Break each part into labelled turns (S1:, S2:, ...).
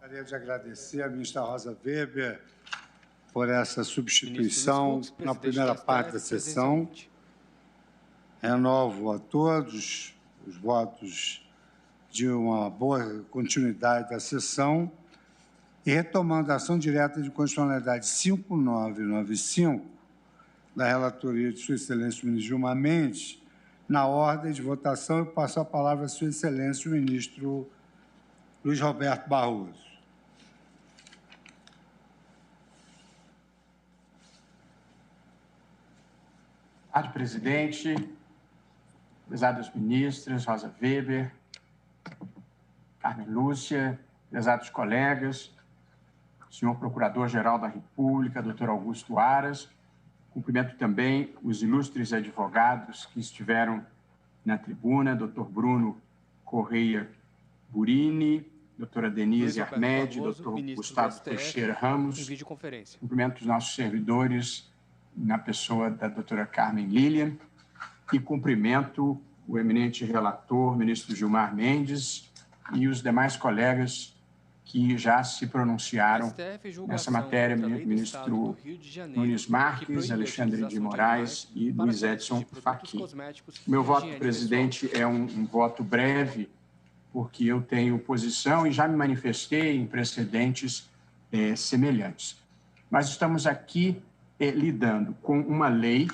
S1: Gostaria de agradecer à ministra Rosa Weber por essa substituição na primeira parte da sessão. Renovo a todos os votos de uma boa continuidade da sessão e retomando a ação direta de constitucionalidade 5995 da relatoria de Sua Excelência o ministro Gilmar Mendes, na ordem de votação, eu passo a palavra a Sua Excelência o ministro Luiz Roberto Barroso.
S2: Boa tarde, presidente, prezadas ministras, Rosa Weber, Carmen Lúcia, prezados colegas, senhor Procurador-Geral da República, doutor Augusto Aras, cumprimento também os ilustres advogados que estiveram na tribuna, doutor Bruno Correia Burini, doutora Denise Armedi, doutor Gustavo Teixeira Ramos, cumprimento os nossos servidores na pessoa da doutora Carmen Lilian e cumprimento o eminente relator, ministro Gilmar Mendes, e os demais colegas que já se pronunciaram nessa matéria, ministro Nunes Marques, Alexandre de Moraes e Luiz Edson Fachin. Meu voto, presidente, é um voto breve, porque eu tenho posição e já me manifestei em precedentes semelhantes. Nós estamos aqui lidando com uma lei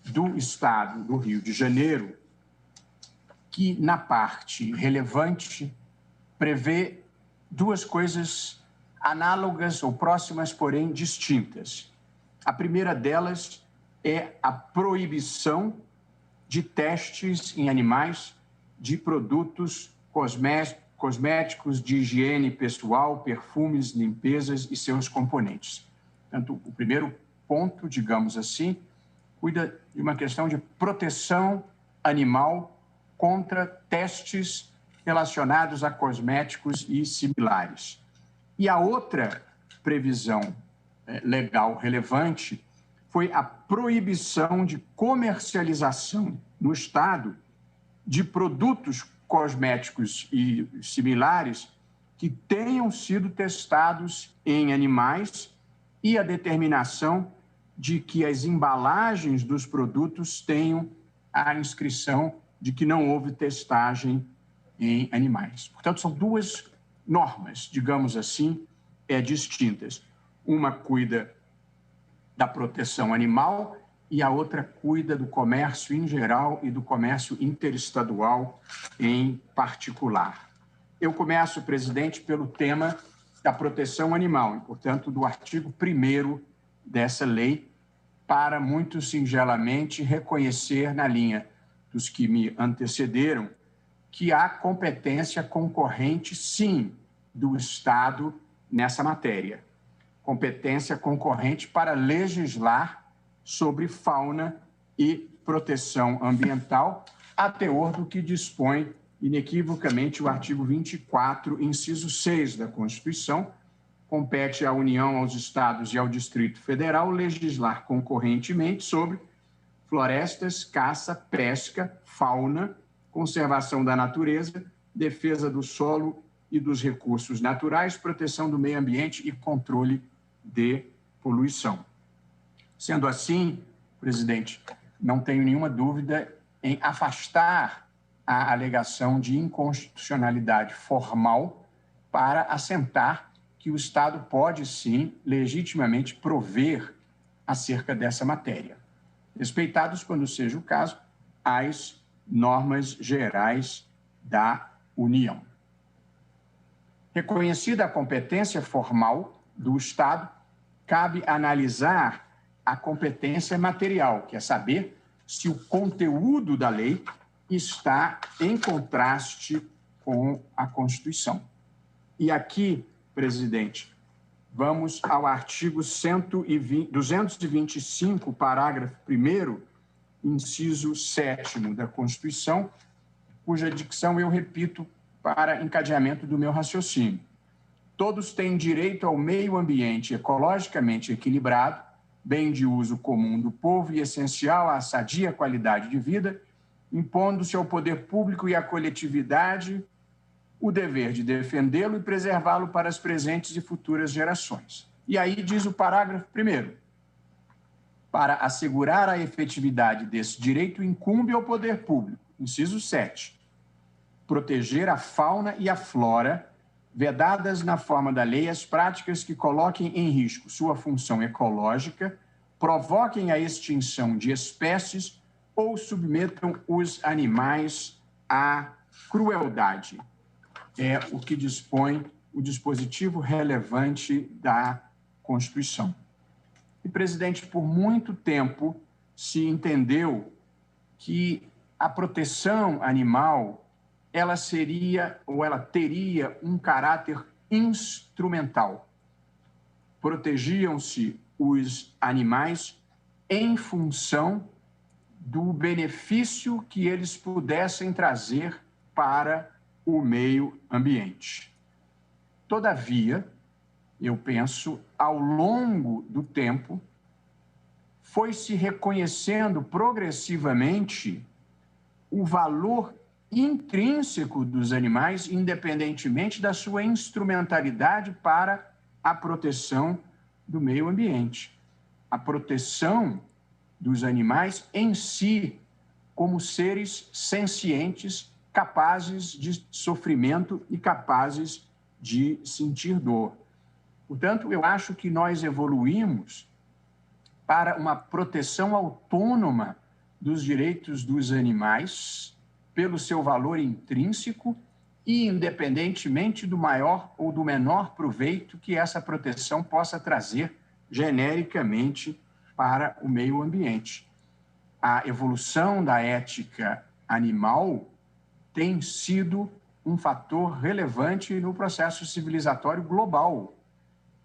S2: do Estado do Rio de Janeiro que, na parte relevante, prevê duas coisas análogas ou próximas, porém distintas. A primeira delas é a proibição de testes em animais de produtos cosméticos de higiene pessoal, perfumes, limpezas e seus componentes. Portanto, o primeiro ponto, digamos assim, cuida de uma questão de proteção animal contra testes relacionados a cosméticos e similares. E a outra previsão legal relevante foi a proibição de comercialização no Estado de produtos cosméticos e similares que tenham sido testados em animais e a determinação de que as embalagens dos produtos tenham a inscrição de que não houve testagem em animais. Portanto, são duas normas, digamos assim, distintas. Uma cuida da proteção animal e a outra cuida do comércio em geral e do comércio interestadual em particular. Eu começo, presidente, pelo tema da proteção animal e, portanto, do artigo 1º dessa lei, para muito singelamente reconhecer, na linha dos que me antecederam, que há competência concorrente, sim, do Estado nessa matéria. Competência concorrente para legislar sobre fauna e proteção ambiental, a teor do que dispõe inequivocamente o artigo 24, inciso 6 da Constituição. Compete à União, aos Estados e ao Distrito Federal legislar concorrentemente sobre florestas, caça, pesca, fauna, conservação da natureza, defesa do solo e dos recursos naturais, proteção do meio ambiente e controle de poluição. Sendo assim, presidente, não tenho nenhuma dúvida em afastar a alegação de inconstitucionalidade formal para assentar que o Estado pode, sim, legitimamente prover acerca dessa matéria, respeitados, quando seja o caso, as normas gerais da União. Reconhecida a competência formal do Estado, cabe analisar a competência material, que é saber se o conteúdo da lei está em contraste com a Constituição. E aqui, presidente, vamos ao artigo 225, parágrafo 1º, inciso 7º da Constituição, cuja dicção eu repito para encadeamento do meu raciocínio. Todos têm direito ao meio ambiente ecologicamente equilibrado, bem de uso comum do povo e essencial à sadia qualidade de vida, impondo-se ao poder público e à coletividade o dever de defendê-lo e preservá-lo para as presentes e futuras gerações. E aí diz o parágrafo 1º: para assegurar a efetividade desse direito, incumbe ao poder público, inciso 7, proteger a fauna e a flora, vedadas na forma da lei as práticas que coloquem em risco sua função ecológica, provoquem a extinção de espécies ou submetam os animais à crueldade. É o que dispõe o dispositivo relevante da Constituição. E, presidente, por muito tempo se entendeu que a proteção animal ela seria ou ela teria um caráter instrumental. Protegiam-se os animais em função do benefício que eles pudessem trazer para o meio ambiente. Todavia, eu penso, ao longo do tempo, foi se reconhecendo progressivamente o valor intrínseco dos animais, independentemente da sua instrumentalidade para a proteção do meio ambiente. A proteção dos animais em si, como seres sencientes, capazes de sofrimento e capazes de sentir dor. Portanto, eu acho que nós evoluímos para uma proteção autônoma dos direitos dos animais, pelo seu valor intrínseco e independentemente do maior ou do menor proveito que essa proteção possa trazer genericamente para o meio ambiente. A evolução da ética animal tem sido um fator relevante no processo civilizatório global.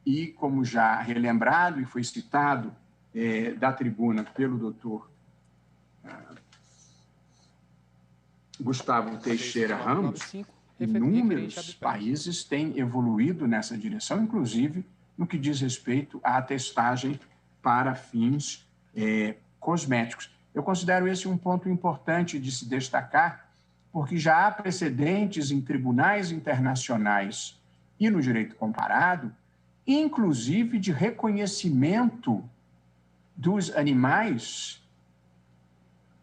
S2: E, como já relembrado e foi citado da tribuna pelo doutor Gustavo Teixeira Ramos, inúmeros países têm evoluído nessa direção, inclusive no que diz respeito à testagem para fins cosméticos. Eu considero esse um ponto importante de se destacar, porque já há precedentes em tribunais internacionais e no direito comparado, inclusive de reconhecimento dos animais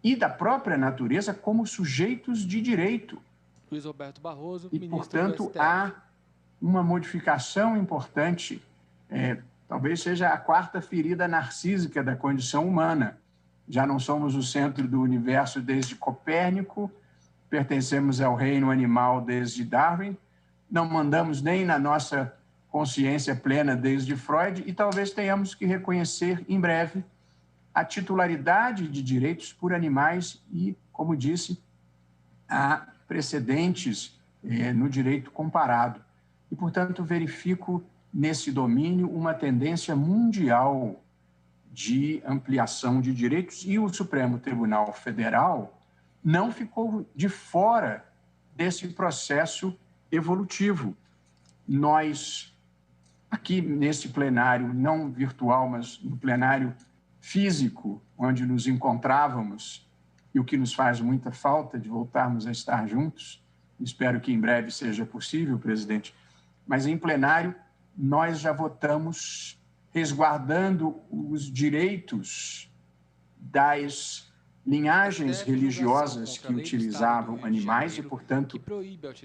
S2: e da própria natureza como sujeitos de direito.
S3: Luiz Roberto Barroso,
S2: e, portanto, há uma modificação importante, talvez seja a quarta ferida narcísica da condição humana. Já não somos o centro do universo desde Copérnico, pertencemos ao reino animal desde Darwin, não mandamos nem na nossa consciência plena desde Freud e talvez tenhamos que reconhecer em breve a titularidade de direitos por animais e, como disse, há precedentes no direito comparado. E, portanto, verifico nesse domínio uma tendência mundial de ampliação de direitos e o Supremo Tribunal Federal não ficou de fora desse processo evolutivo. Nós, aqui nesse plenário, não virtual, mas no plenário físico, onde nos encontrávamos, e o que nos faz muita falta de voltarmos a estar juntos, espero que em breve seja possível, presidente, mas em plenário nós já votamos resguardando os direitos das linhagens religiosas que utilizavam animais e, portanto,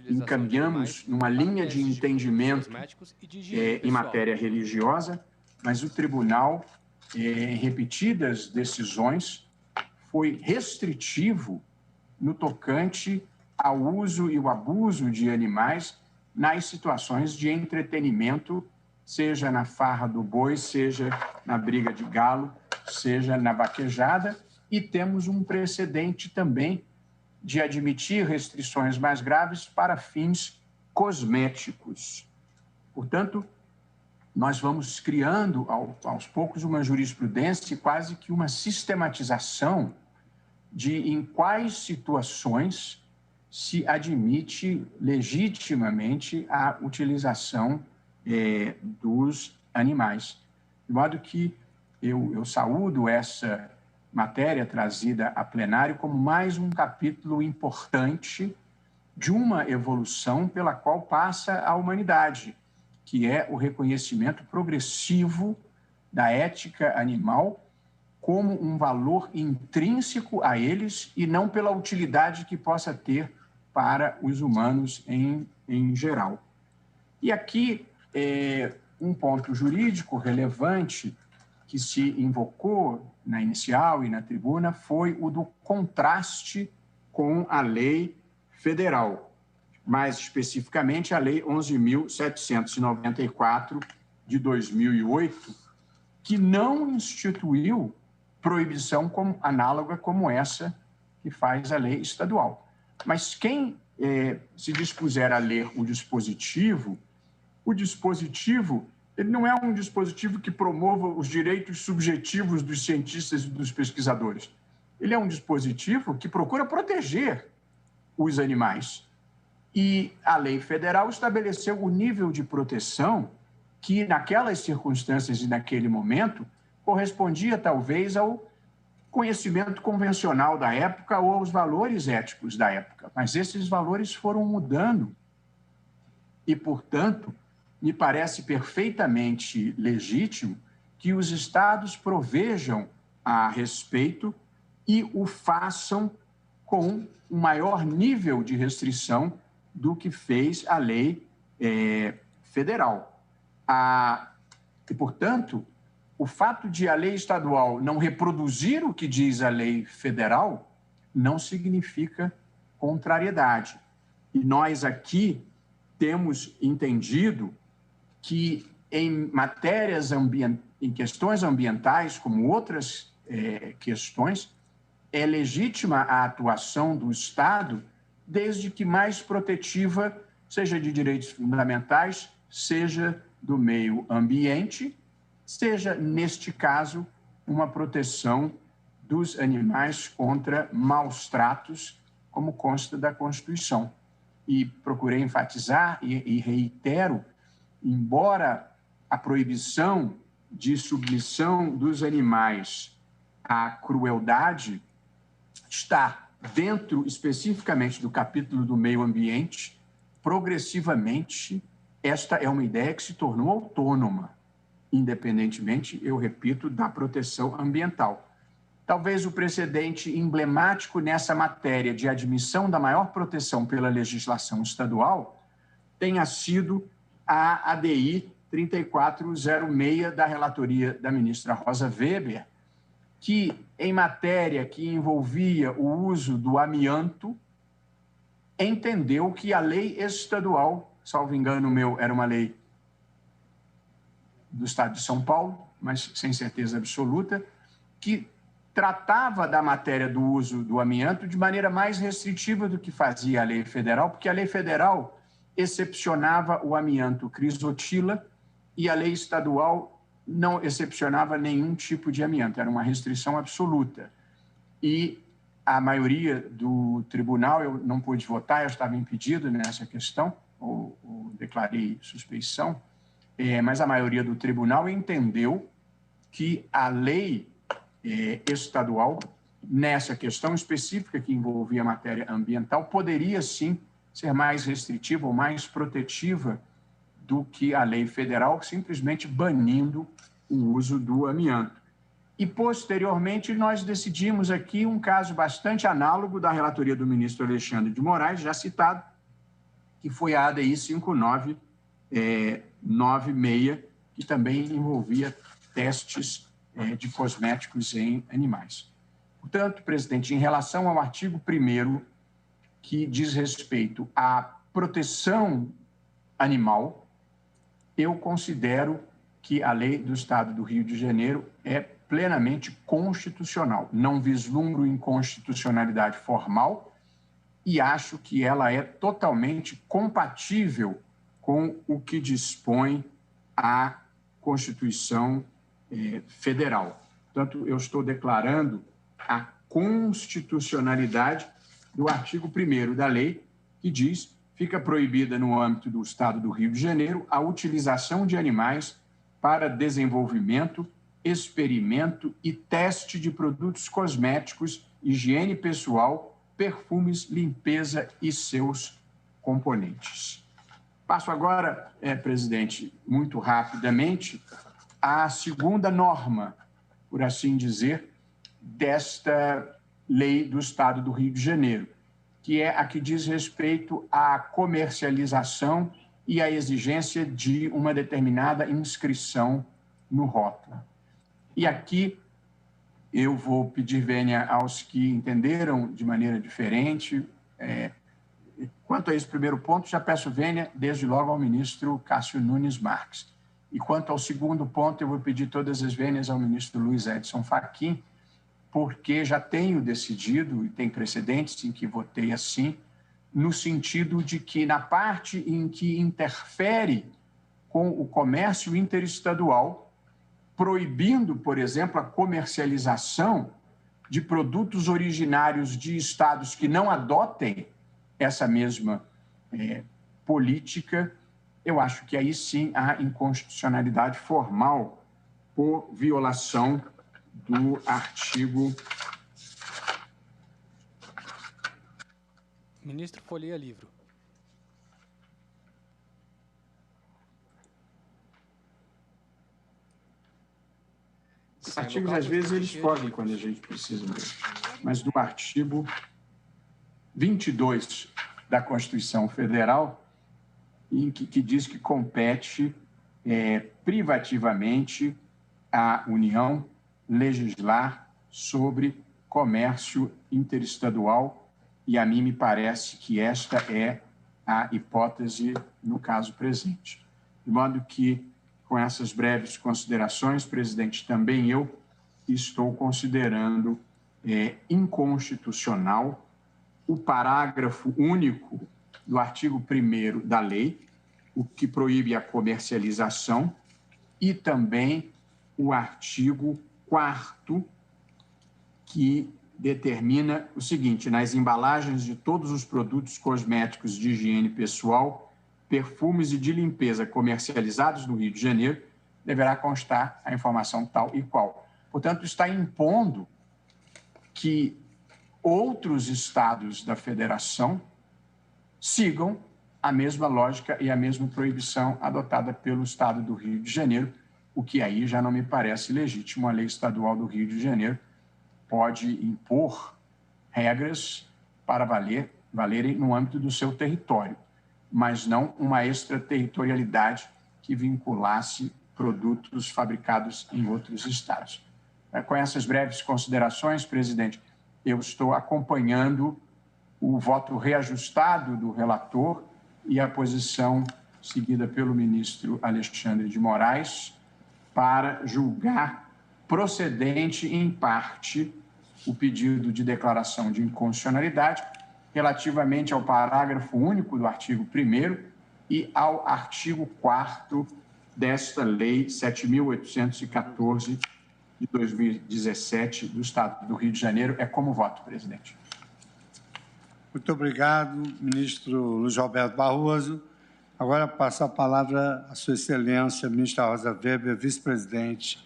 S2: encaminhamos numa linha de entendimento em matéria religiosa, mas o tribunal, em repetidas decisões, foi restritivo no tocante ao uso e o abuso de animais nas situações de entretenimento, seja na farra do boi, seja na briga de galo, seja na vaquejada, e temos um precedente também de admitir restrições mais graves para fins cosméticos. Portanto, nós vamos criando, aos poucos, uma jurisprudência e quase que uma sistematização de em quais situações se admite legitimamente a utilização dos animais. De modo que eu saúdo essa matéria trazida a plenário como mais um capítulo importante de uma evolução pela qual passa a humanidade, que é o reconhecimento progressivo da ética animal como um valor intrínseco a eles e não pela utilidade que possa ter para os humanos em geral. E aqui, um ponto jurídico relevante que se invocou na inicial e na tribuna foi o do contraste com a lei federal, mais especificamente a Lei 11.794 de 2008, que não instituiu proibição análoga como essa que faz a lei estadual. Mas quem se dispuser a ler o dispositivo ele não é um dispositivo que promova os direitos subjetivos dos cientistas e dos pesquisadores. Ele é um dispositivo que procura proteger os animais. E a lei federal estabeleceu o nível de proteção que, naquelas circunstâncias e naquele momento, correspondia talvez ao conhecimento convencional da época ou aos valores éticos da época. Mas esses valores foram mudando e, portanto, me parece perfeitamente legítimo que os estados provejam a respeito e o façam com um maior nível de restrição do que fez a lei federal. E, portanto, o fato de a lei estadual não reproduzir o que diz a lei federal não significa contrariedade. E nós aqui temos entendido que em matérias em questões ambientais, como outras questões, é legítima a atuação do Estado, desde que mais protetiva seja de direitos fundamentais, seja do meio ambiente, seja, neste caso, uma proteção dos animais contra maus tratos, como consta da Constituição. E procurei enfatizar e reitero, embora a proibição de submissão dos animais à crueldade está dentro especificamente do capítulo do meio ambiente, progressivamente esta é uma ideia que se tornou autônoma, independentemente, eu repito, da proteção ambiental. Talvez o precedente emblemático nessa matéria de admissão da maior proteção pela legislação estadual tenha sido a ADI 3406 da relatoria da ministra Rosa Weber, que, em matéria que envolvia o uso do amianto, entendeu que a lei estadual, salvo engano meu, era uma lei do Estado de São Paulo, mas sem certeza absoluta, que tratava da matéria do uso do amianto de maneira mais restritiva do que fazia a lei federal, porque a lei federal excepcionava o amianto crisotila e a lei estadual não excepcionava nenhum tipo de amianto, era uma restrição absoluta. E a maioria do tribunal, eu não pude votar, eu estava impedido nessa questão, ou declarei suspeição, mas a maioria do tribunal entendeu que a lei estadual, nessa questão específica que envolvia a matéria ambiental, poderia sim ser mais restritiva ou mais protetiva do que a lei federal, simplesmente banindo o uso do amianto. E, posteriormente, nós decidimos aqui um caso bastante análogo da relatoria do ministro Alexandre de Moraes, já citado, que foi a ADI 5996, que também envolvia testes de cosméticos em animais. Portanto, presidente, em relação ao artigo 1º, que diz respeito à proteção animal, eu considero que a lei do Estado do Rio de Janeiro é plenamente constitucional. Não vislumbro inconstitucionalidade formal e acho que ela é totalmente compatível com o que dispõe a Constituição Federal. Portanto, eu estou declarando a constitucionalidade do artigo 1º da lei, que diz: fica proibida no âmbito do Estado do Rio de Janeiro a utilização de animais para desenvolvimento, experimento e teste de produtos cosméticos, higiene pessoal, perfumes, limpeza e seus componentes. Passo agora, presidente, muito rapidamente, à segunda norma, por assim dizer, desta lei do Estado do Rio de Janeiro, que é a que diz respeito à comercialização e à exigência de uma determinada inscrição no rótulo. E aqui eu vou pedir vênia aos que entenderam de maneira diferente. Quanto a esse primeiro ponto, já peço vênia desde logo ao ministro Cássio Nunes Marques. E quanto ao segundo ponto, eu vou pedir todas as vênias ao ministro Luiz Edson Fachin, porque já tenho decidido, e tem precedentes em que votei assim, no sentido de que, na parte em que interfere com o comércio interestadual, proibindo, por exemplo, a comercialização de produtos originários de estados que não adotem essa mesma política, eu acho que aí sim há inconstitucionalidade formal por violação do artigo...
S3: Ministro, folheia livro.
S2: Os artigos, às vezes, eles fogem quando a gente precisa mesmo. Mas do artigo 22 da Constituição Federal, que diz que compete privativamente à União legislar sobre comércio interestadual, e a mim me parece que esta é a hipótese no caso presente. De modo que, com essas breves considerações, presidente, também eu estou considerando inconstitucional o parágrafo único do artigo 1º da lei, o que proíbe a comercialização, e também o artigo 4º, que determina o seguinte: nas embalagens de todos os produtos cosméticos de higiene pessoal, perfumes e de limpeza comercializados no Rio de Janeiro, deverá constar a informação tal e qual. Portanto, está impondo que outros estados da federação sigam a mesma lógica e a mesma proibição adotada pelo Estado do Rio de Janeiro, o que aí já não me parece legítimo. A lei estadual do Rio de Janeiro pode impor regras para valerem no âmbito do seu território, mas não uma extraterritorialidade que vinculasse produtos fabricados em outros estados. Com essas breves considerações, presidente, eu estou acompanhando o voto reajustado do relator e a posição seguida pelo ministro Alexandre de Moraes para julgar procedente, em parte, o pedido de declaração de inconstitucionalidade relativamente ao parágrafo único do artigo 1º e ao artigo 4º desta Lei 7.814 de 2017 do Estado do Rio de Janeiro. É como voto, presidente.
S1: Muito obrigado, ministro Luiz Roberto Barroso. Agora passo a palavra à sua excelência, ministra Rosa Weber, vice-presidente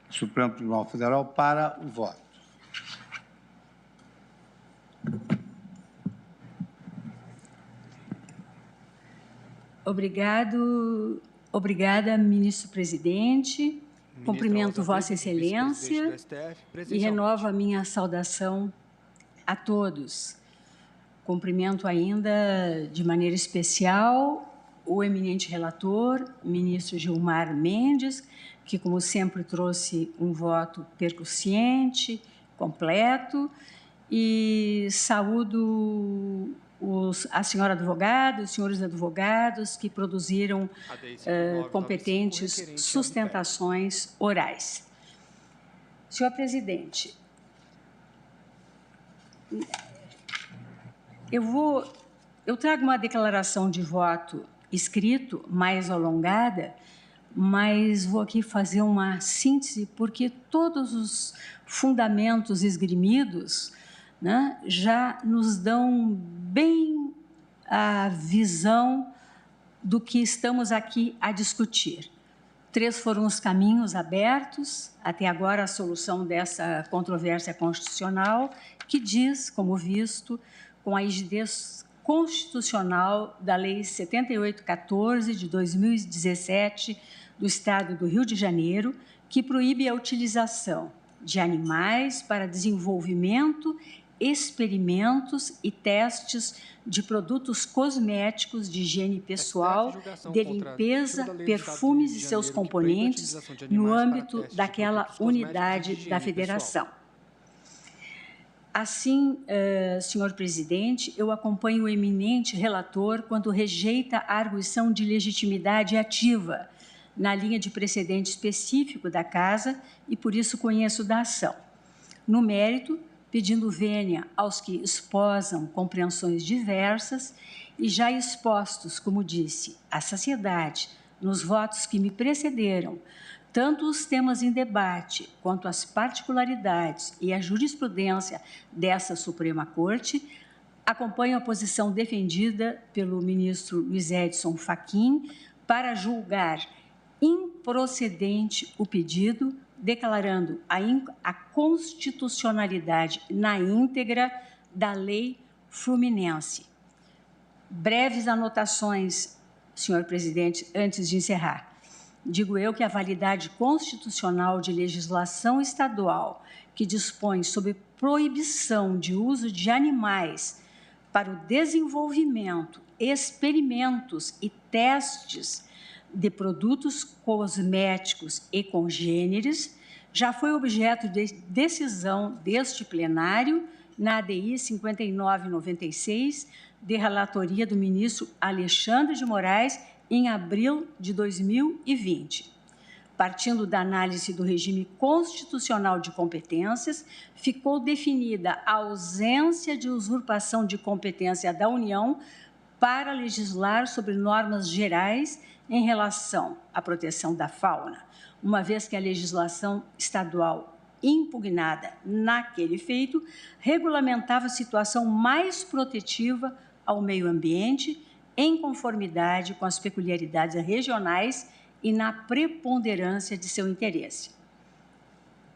S1: do Supremo Tribunal Federal, para o voto.
S4: Obrigada, ministro-presidente. Cumprimento Vossa Excelência e renovo a minha saudação a todos. Cumprimento ainda, de maneira especial, o eminente relator, ministro Gilmar Mendes, que, como sempre, trouxe um voto percussiente, completo, e saúdo a senhora advogada, os senhores advogados que produziram competentes sustentações orais. Senhor presidente, eu trago uma declaração de voto escrito, mais alongada, mas vou aqui fazer uma síntese, porque todos os fundamentos esgrimidos, né, já nos dão bem a visão do que estamos aqui a discutir. 3 foram os caminhos abertos, até agora a solução dessa controvérsia constitucional, que diz, como visto, com a rigidez constitucional da Lei 7814 de 2017 do Estado do Rio de Janeiro, que proíbe a utilização de animais para desenvolvimento, experimentos e testes de produtos cosméticos de higiene pessoal, de limpeza, perfumes e seus componentes no âmbito daquela unidade da Federação. Assim, senhor presidente, eu acompanho o eminente relator quando rejeita a arguição de legitimidade ativa na linha de precedente específico da Casa e, por isso, conheço da ação. No mérito, pedindo vênia aos que esposam compreensões diversas e já expostos, como disse, à saciedade, nos votos que me precederam, tanto os temas em debate quanto as particularidades e a jurisprudência dessa Suprema Corte, acompanho a posição defendida pelo ministro Luiz Edson Fachin para julgar improcedente o pedido, declarando a constitucionalidade na íntegra da lei fluminense. Breves anotações, senhor presidente, antes de encerrar. Digo eu que a validade constitucional de legislação estadual que dispõe sobre proibição de uso de animais para o desenvolvimento, experimentos e testes de produtos cosméticos e congêneres já foi objeto de decisão deste plenário na ADI 5996, de relatoria do ministro Alexandre de Moraes, em abril de 2020. Partindo da análise do regime constitucional de competências, ficou definida a ausência de usurpação de competência da União para legislar sobre normas gerais em relação à proteção da fauna, uma vez que a legislação estadual impugnada naquele feito regulamentava a situação mais protetiva ao meio ambiente, em conformidade com as peculiaridades regionais e na preponderância de seu interesse.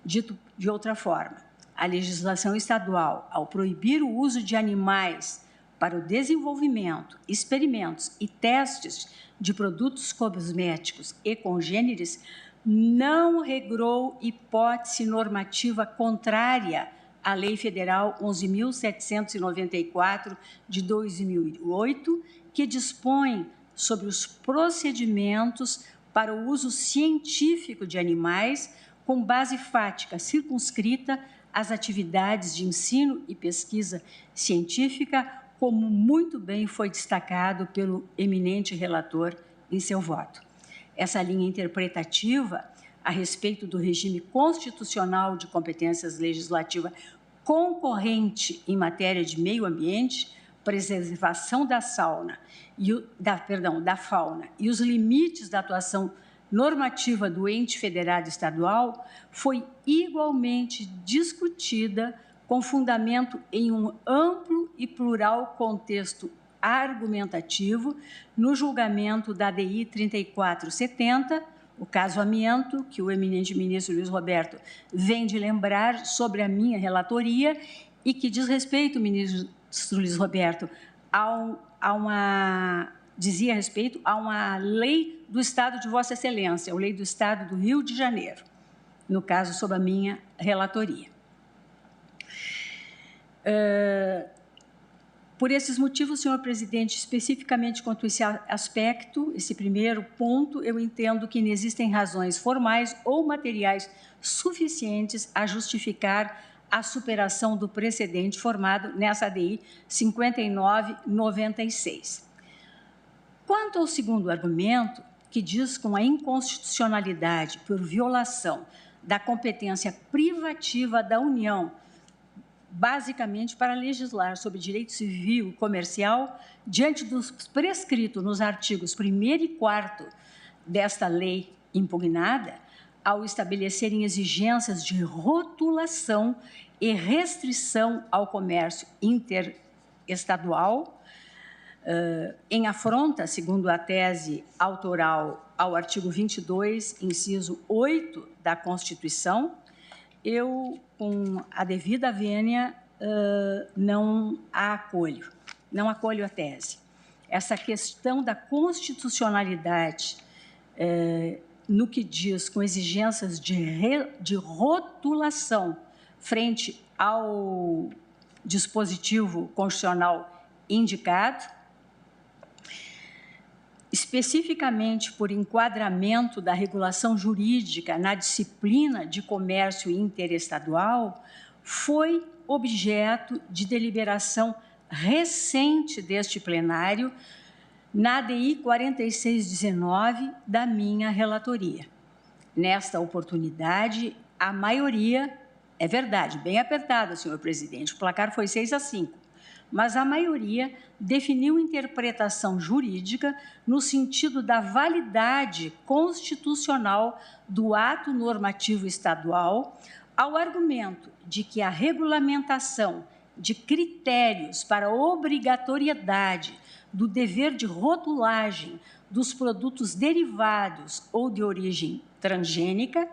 S4: Dito de outra forma, a legislação estadual, ao proibir o uso de animais para o desenvolvimento, experimentos e testes de produtos cosméticos e congêneres, não regrou hipótese normativa contrária à Lei Federal 11.794 de 2008, que dispõe sobre os procedimentos para o uso científico de animais com base fática circunscrita às atividades de ensino e pesquisa científica, como muito bem foi destacado pelo eminente relator em seu voto. Essa linha interpretativa a respeito do regime constitucional de competências legislativas concorrente em matéria de meio ambiente, preservação da fauna e os limites da atuação normativa do ente federado estadual foi igualmente discutida com fundamento em um amplo e plural contexto argumentativo no julgamento da ADI 3470, o caso amianto, que o eminente ministro Luiz Roberto vem de lembrar sobre a minha relatoria e que diz respeito, ministro Luiz Roberto, dizia respeito a uma lei do Estado de Vossa Excelência, a lei do Estado do Rio de Janeiro, no caso, sob a minha relatoria. Por esses motivos, senhor presidente, especificamente quanto a esse aspecto, esse primeiro ponto, eu entendo que não existem razões formais ou materiais suficientes a justificar a superação do precedente formado nessa ADI 5996. Quanto ao segundo argumento, que diz com a inconstitucionalidade por violação da competência privativa da União, basicamente para legislar sobre direito civil e comercial, diante dos prescritos nos artigos 1º e 4º desta lei impugnada, ao estabelecerem exigências de rotulação e restrição ao comércio interestadual, em afronta, segundo a tese autoral, ao artigo 22, inciso 8 da Constituição, eu, com a devida vênia, não a acolho. não acolho a tese. Essa questão da constitucionalidade, no que diz com exigências de rotulação frente ao dispositivo constitucional indicado, especificamente por enquadramento da regulação jurídica na disciplina de comércio interestadual, foi objeto de deliberação recente deste plenário na ADI 4619 da minha relatoria. Nesta oportunidade, a maioria, é verdade, bem apertada, senhor presidente, o placar foi 6-5, mas a maioria definiu interpretação jurídica no sentido da validade constitucional do ato normativo estadual, ao argumento de que a regulamentação de critérios para obrigatoriedade do dever de rotulagem dos produtos derivados ou de origem transgênica,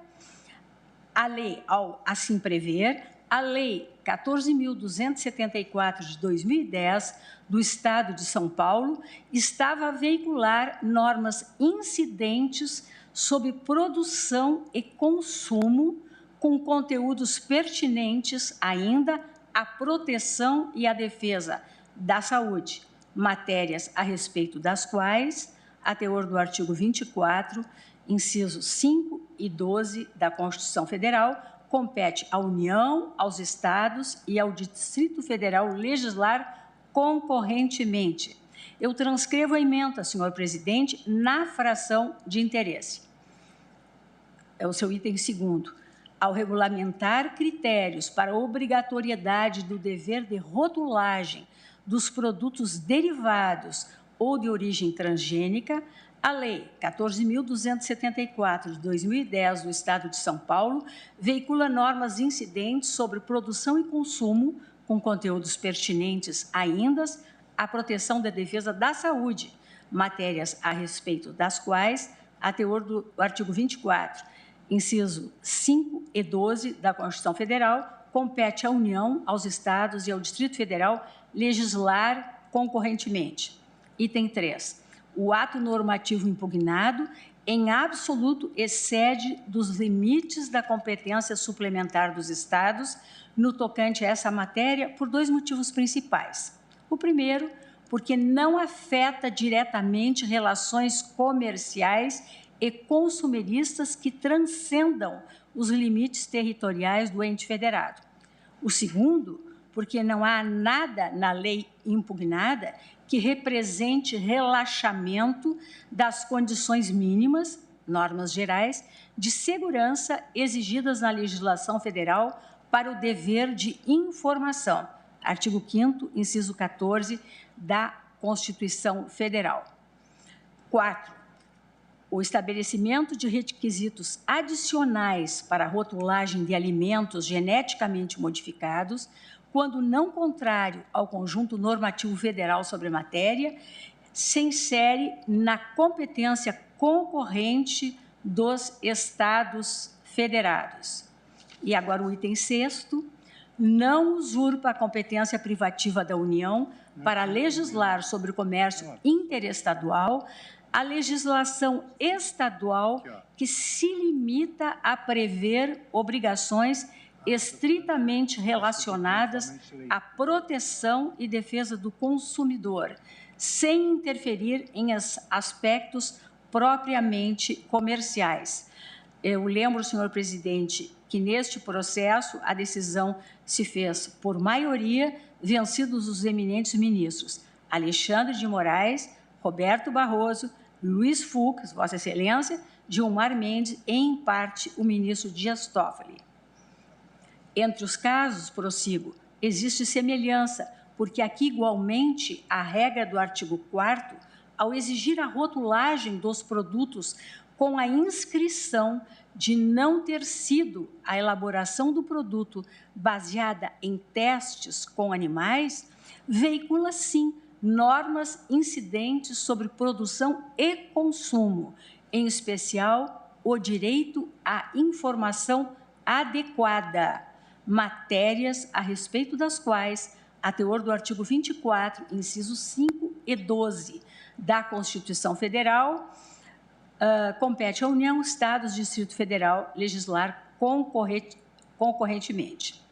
S4: a lei, ao assim prever, a Lei 14.274 de 2010 do Estado de São Paulo estava a veicular normas incidentes sobre produção e consumo com conteúdos pertinentes ainda à proteção e à defesa da saúde, matérias a respeito das quais, a teor do artigo 24, incisos 5 e 12 da Constituição Federal, compete à União, aos Estados e ao Distrito Federal legislar concorrentemente. Eu transcrevo a ementa, senhor presidente, na fração de interesse. É o seu item 2º. Ao regulamentar critérios para obrigatoriedade do dever de rotulagem dos produtos derivados ou de origem transgênica, a Lei 14.274 de 2010 do Estado de São Paulo veicula normas incidentes sobre produção e consumo com conteúdos pertinentes ainda à proteção da defesa da saúde, matérias a respeito das quais, a teor do artigo 24, inciso 5 e 12 da Constituição Federal, compete à União, aos Estados e ao Distrito Federal legislar concorrentemente. Item 3. O ato normativo impugnado, em absoluto, excede dos limites da competência suplementar dos Estados no tocante a essa matéria por 2 motivos principais. O primeiro, porque não afeta diretamente relações comerciais e consumeristas que transcendam os limites territoriais do ente federado. O segundo, porque não há nada na lei impugnada que represente relaxamento das condições mínimas, normas gerais, de segurança exigidas na legislação federal para o dever de informação, artigo 5º, inciso 14 da Constituição Federal. 4. O estabelecimento de requisitos adicionais para a rotulagem de alimentos geneticamente modificados, quando não contrário ao conjunto normativo federal sobre a matéria, se insere na competência concorrente dos Estados federados. E agora o item 6º, não usurpa a competência privativa da União para legislar sobre o comércio interestadual a legislação estadual que se limita a prever obrigações estritamente relacionadas à proteção e defesa do consumidor, sem interferir em aspectos propriamente comerciais. Eu lembro, senhor presidente, que neste processo a decisão se fez por maioria, vencidos os eminentes ministros Alexandre de Moraes, Roberto Barroso, Luiz Fux, Vossa Excelência, Gilmar Mendes e, em parte, o ministro Dias Toffoli. Entre os casos, prossigo, existe semelhança, porque aqui, igualmente, a regra do artigo 4º, ao exigir a rotulagem dos produtos com a inscrição de não ter sido a elaboração do produto baseada em testes com animais, veicula, sim, normas incidentes sobre produção e consumo, em especial o direito à informação adequada, matérias a respeito das quais a teor do artigo 24, incisos 5 e 12 da Constituição Federal, compete à União, Estados, Distrito Federal legislar concorrentemente.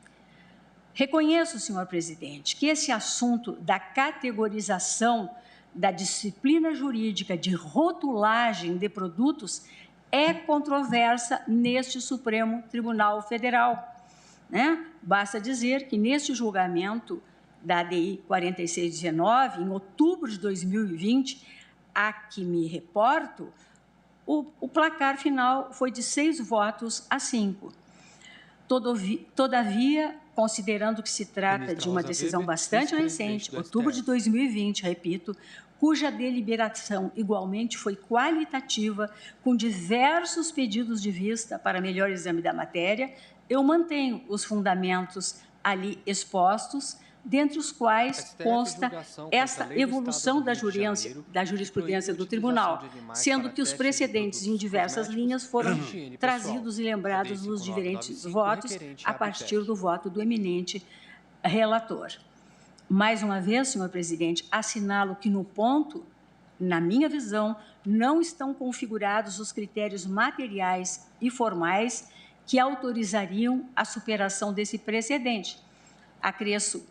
S4: Reconheço, senhor presidente, que esse assunto da categorização da disciplina jurídica de rotulagem de produtos é controversa neste Supremo Tribunal Federal, né? Basta dizer que neste julgamento da ADI 4619, em outubro de 2020, a que me reporto, o placar final foi de 6 votos a 5. Todavia, considerando que se trata de uma decisão bastante recente, outubro de 2020, repito, cuja deliberação igualmente foi qualitativa, com diversos pedidos de vista para melhor exame da matéria, eu mantenho os fundamentos ali expostos, dentre os quais consta esta evolução da jurisprudência do tribunal, sendo que os precedentes em diversas linhas foram trazidos e lembrados nos diferentes votos a partir do voto do eminente relator. Mais uma vez, senhor presidente, assinalo que no ponto, na minha visão, não estão configurados os critérios materiais e formais que autorizariam a superação desse precedente. Acresço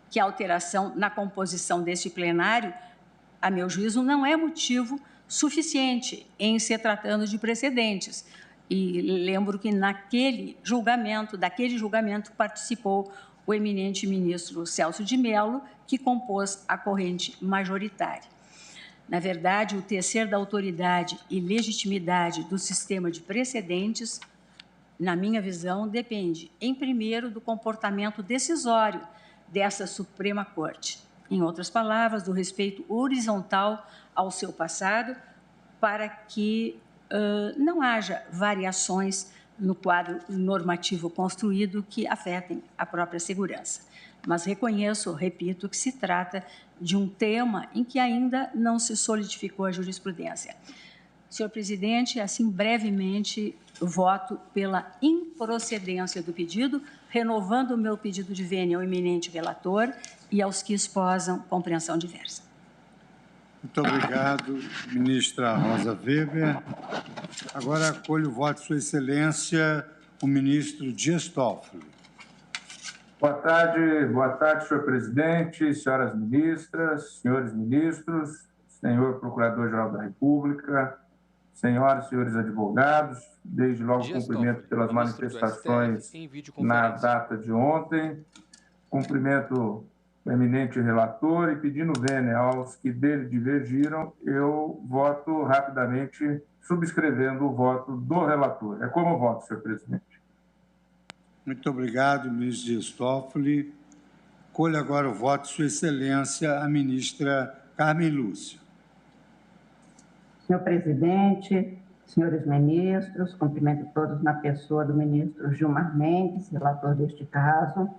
S4: que a alteração na composição deste plenário, a meu juízo, não é motivo suficiente em se tratando de precedentes. E lembro que daquele julgamento participou o eminente ministro Celso de Mello, que compôs a corrente majoritária. Na verdade, o tecer da autoridade e legitimidade do sistema de precedentes, na minha visão, depende, em primeiro, do comportamento decisório dessa Suprema Corte. Em outras palavras, do respeito horizontal ao seu passado, para que não haja variações no quadro normativo construído que afetem a própria segurança. Mas reconheço, repito, que se trata de um tema em que ainda não se solidificou a jurisprudência. Senhor presidente, assim, brevemente, voto pela improcedência do pedido, renovando o meu pedido de vênia ao eminente relator e aos que esposam compreensão diversa.
S1: Muito obrigado, ministra Rosa Weber. Agora acolho o voto de Sua Excelência, o ministro Dias Toffoli.
S3: Boa tarde, senhor presidente, senhoras ministras, senhores ministros, senhor procurador-geral da República, senhoras e senhores advogados, desde logo cumprimento pelas manifestações na data de ontem, cumprimento o eminente relator e pedindo vênia aos que dele divergiram, eu voto rapidamente subscrevendo o voto do relator. É como voto, senhor presidente.
S1: Muito obrigado, ministro Dias Toffoli. Colho agora o voto de Sua Excelência, a ministra Carmen Lúcia.
S5: Senhor presidente, senhores ministros, cumprimento todos na pessoa do ministro Gilmar Mendes, relator deste caso.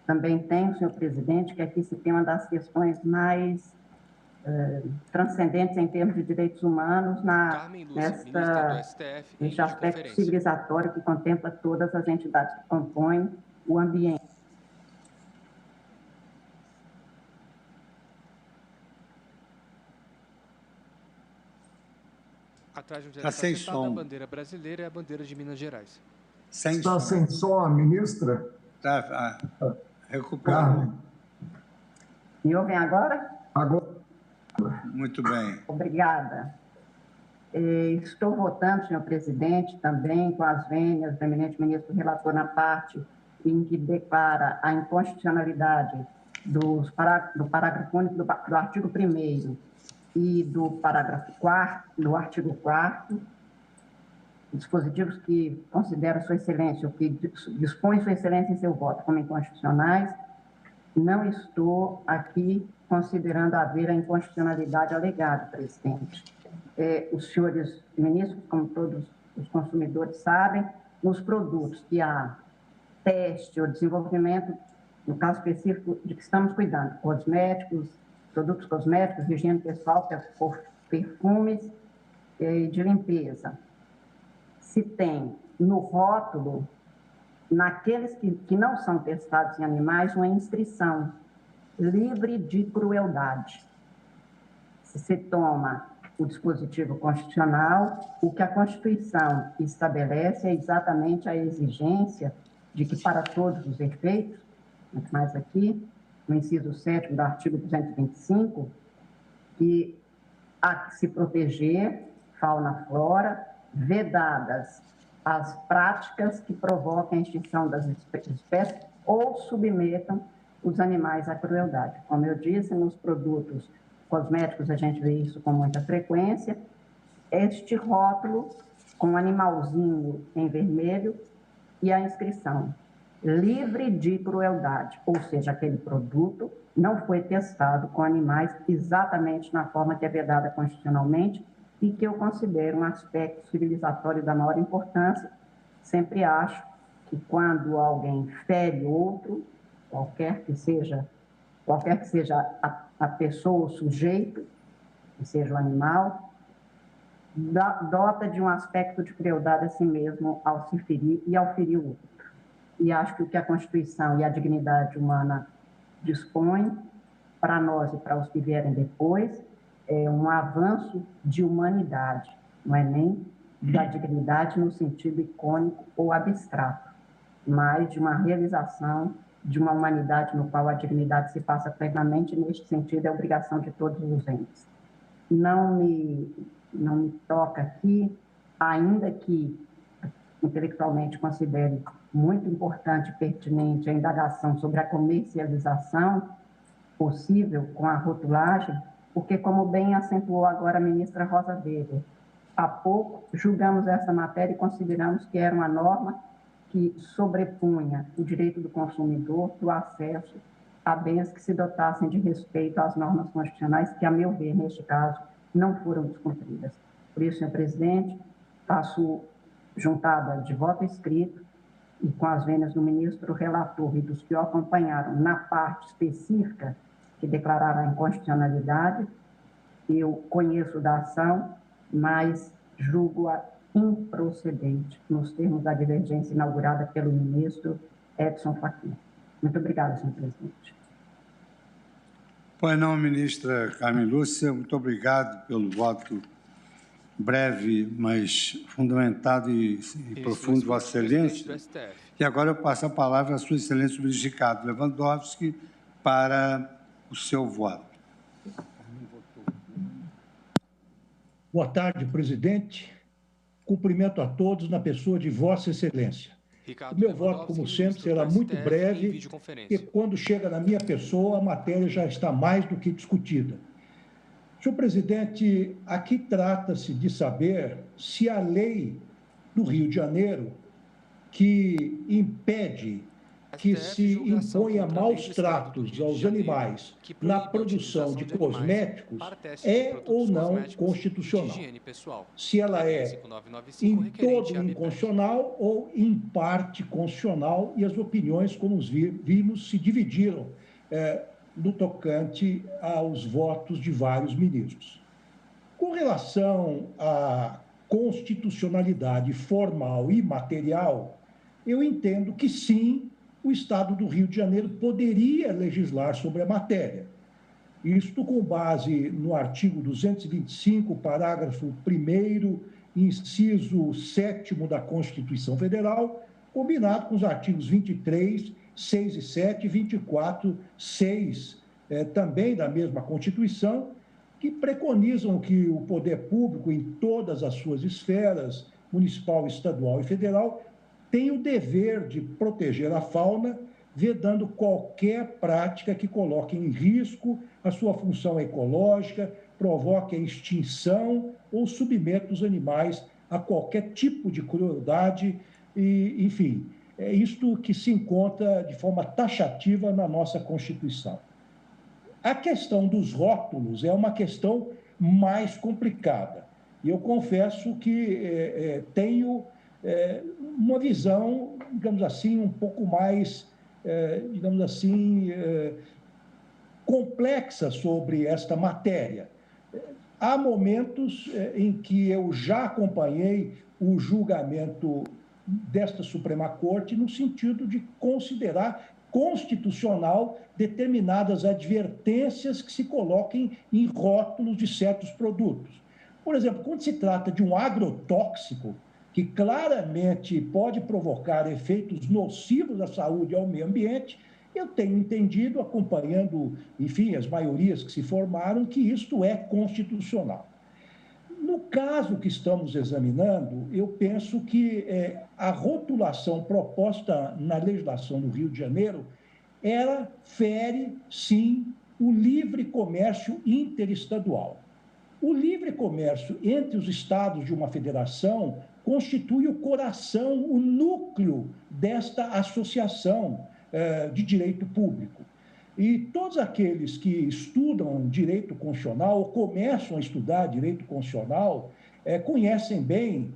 S5: Também tenho, senhor presidente, que aqui se tem uma das questões mais transcendentes em termos de direitos humanos neste aspecto civilizatório que contempla todas as entidades que compõem o ambiente.
S6: Atrás de onde está sentada a bandeira brasileira e a bandeira de Minas Gerais.
S7: Está sem som a ministra?
S1: Tá, recupera.
S5: Me ouvem agora?
S7: Agora.
S1: Muito bem.
S5: Obrigada. Estou votando, senhor presidente, também com as vênias do eminente ministro relator na parte em que declara a inconstitucionalidade do parágrafo único do artigo 1º e do parágrafo 4º, do artigo 4º, dispositivos que considera Sua Excelência, ou que dispõe Sua Excelência em seu voto como inconstitucionais. Não estou aqui considerando haver a inconstitucionalidade alegada, presidente. Os senhores ministros, como todos os consumidores sabem, nos produtos que há teste ou desenvolvimento, no caso específico de que estamos cuidando, cosméticos, produtos cosméticos, higiene pessoal, perfumes e de limpeza. Se tem no rótulo, naqueles que não são testados em animais, uma inscrição livre de crueldade. Se se toma o dispositivo constitucional, o que a Constituição estabelece é exatamente a exigência de que, para todos os efeitos, muito mais aqui, no inciso 7º do artigo 225, que há que se proteger fauna e flora, vedadas as práticas que provoquem a extinção das espécies ou submetam os animais à crueldade. Como eu disse, nos produtos cosméticos a gente vê isso com muita frequência. Este rótulo com animalzinho em vermelho e a inscrição livre de crueldade, ou seja, aquele produto não foi testado com animais exatamente na forma que é vedada constitucionalmente e que eu considero um aspecto civilizatório da maior importância. Sempre acho que quando alguém fere outro, qualquer que seja a pessoa, o sujeito, que seja o animal, dota de um aspecto de crueldade a si mesmo ao se ferir e ao ferir o outro. E acho que o que a Constituição e a dignidade humana dispõem para nós e para os que vierem depois é um avanço de humanidade, não é nem da dignidade no sentido icônico ou abstrato, mas de uma realização de uma humanidade no qual a dignidade se passa plenamente. Neste sentido, é obrigação de todos os entes. Não me toca aqui, ainda que intelectualmente considere muito importante e pertinente a indagação sobre a comercialização possível com a rotulagem, porque, como bem acentuou agora a ministra Rosa Weber, há pouco julgamos essa matéria e consideramos que era uma norma que sobrepunha o direito do consumidor do acesso a bens que se dotassem de respeito às normas constitucionais, que, a meu ver, neste caso, não foram descumpridas. Por isso, senhor presidente, faço juntada de voto escrito e com as vênias do ministro relator e dos que o acompanharam na parte específica que declararam a inconstitucionalidade. Eu conheço da ação, mas julgo-a improcedente, nos termos da divergência inaugurada pelo ministro Edson Fachin. Muito obrigada, senhor presidente.
S1: Pois não, ministra Carmen Lúcia, muito obrigado pelo voto breve, mas fundamentado e profundo de Vossa Excelência. E agora eu passo a palavra à Sua Excelência, o ministro Ricardo Lewandowski, para o seu voto.
S8: Boa tarde, presidente. Cumprimento a todos na pessoa de Vossa Excelência. O meu voto, como sempre, será muito breve, e quando chega na minha pessoa, a matéria já está mais do que discutida. Senhor presidente, aqui trata-se de saber se a lei do Rio de Janeiro, que impede que se imponha maus tratos aos animais na produção de cosméticos, é ou não constitucional. Se ela é em todo inconstitucional ou em parte constitucional, e as opiniões, como vimos, se dividiram no tocante aos votos de vários ministros. Com relação à constitucionalidade formal e material, eu entendo que sim, o Estado do Rio de Janeiro poderia legislar sobre a matéria. Isto com base no artigo 225, parágrafo 1º, inciso 7º da Constituição Federal, combinado com os artigos 23, 6 e 7, 24, 6, também da mesma Constituição, que preconizam que o poder público, em todas as suas esferas, municipal, estadual e federal, tem o dever de proteger a fauna, vedando qualquer prática que coloque em risco a sua função ecológica, provoque a extinção ou submeta os animais a qualquer tipo de crueldade, e, enfim, é isto que se encontra de forma taxativa na nossa Constituição. A questão dos rótulos é uma questão mais complicada, e eu confesso que tenho uma visão, digamos assim, um pouco mais, complexa sobre esta matéria. Há momentos em que eu já acompanhei o julgamento desta Suprema Corte no sentido de considerar constitucional determinadas advertências que se coloquem em rótulos de certos produtos. Por exemplo, quando se trata de um agrotóxico, que claramente pode provocar efeitos nocivos à saúde e ao meio ambiente, eu tenho entendido, acompanhando, enfim, as maiorias que se formaram, que isto é constitucional. No caso que estamos examinando, eu penso que a rotulação proposta na legislação do Rio de Janeiro, ela fere, sim, o livre comércio interestadual. O livre comércio entre os estados de uma federação constitui o coração, o núcleo desta associação de direito público. E todos aqueles que estudam direito constitucional ou começam a estudar direito constitucional conhecem bem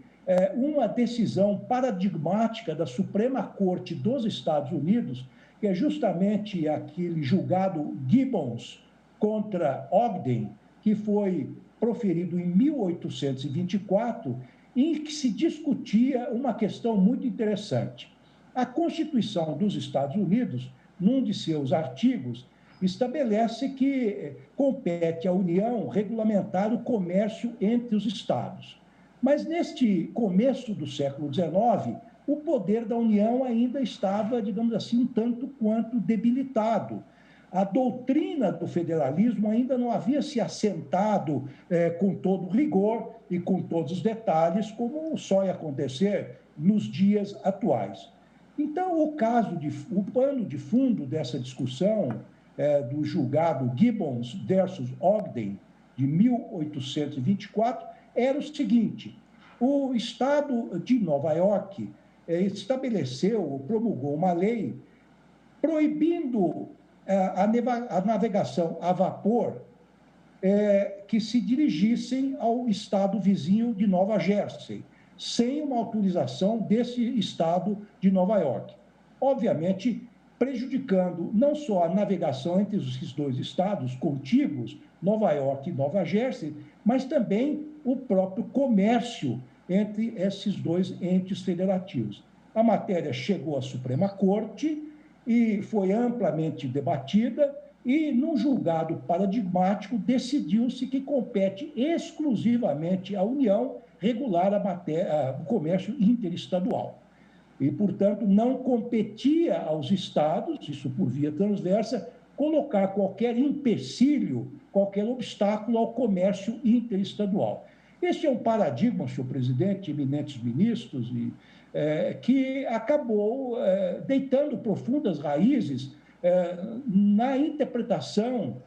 S8: uma decisão paradigmática da Suprema Corte dos Estados Unidos, que é justamente aquele julgado Gibbons contra Ogden, que foi proferido em 1824, em que se discutia uma questão muito interessante. A Constituição dos Estados Unidos, num de seus artigos, estabelece que compete à União regulamentar o comércio entre os estados. Mas, neste começo do século XIX, o poder da União ainda estava, digamos assim, um tanto quanto debilitado. A doutrina do federalismo ainda não havia se assentado com todo rigor e com todos os detalhes, como só ia acontecer nos dias atuais. Então, o pano de fundo dessa discussão do julgado Gibbons versus Ogden, de 1824, era o seguinte: o Estado de Nova York estabeleceu, promulgou uma lei proibindo a navegação a vapor que se dirigissem ao estado vizinho de Nova Jersey, sem uma autorização desse estado de Nova York. Obviamente, prejudicando não só a navegação entre os dois estados contíguos, Nova York e Nova Jersey, mas também o próprio comércio entre esses dois entes federativos. A matéria chegou à Suprema Corte e foi amplamente debatida, e, num julgado paradigmático, decidiu-se que compete exclusivamente à União regular o comércio interestadual. E, portanto, não competia aos estados, isso por via transversa, colocar qualquer empecilho, qualquer obstáculo ao comércio interestadual. Este é um paradigma, senhor presidente, eminentes ministros, que acabou deitando profundas raízes na interpretação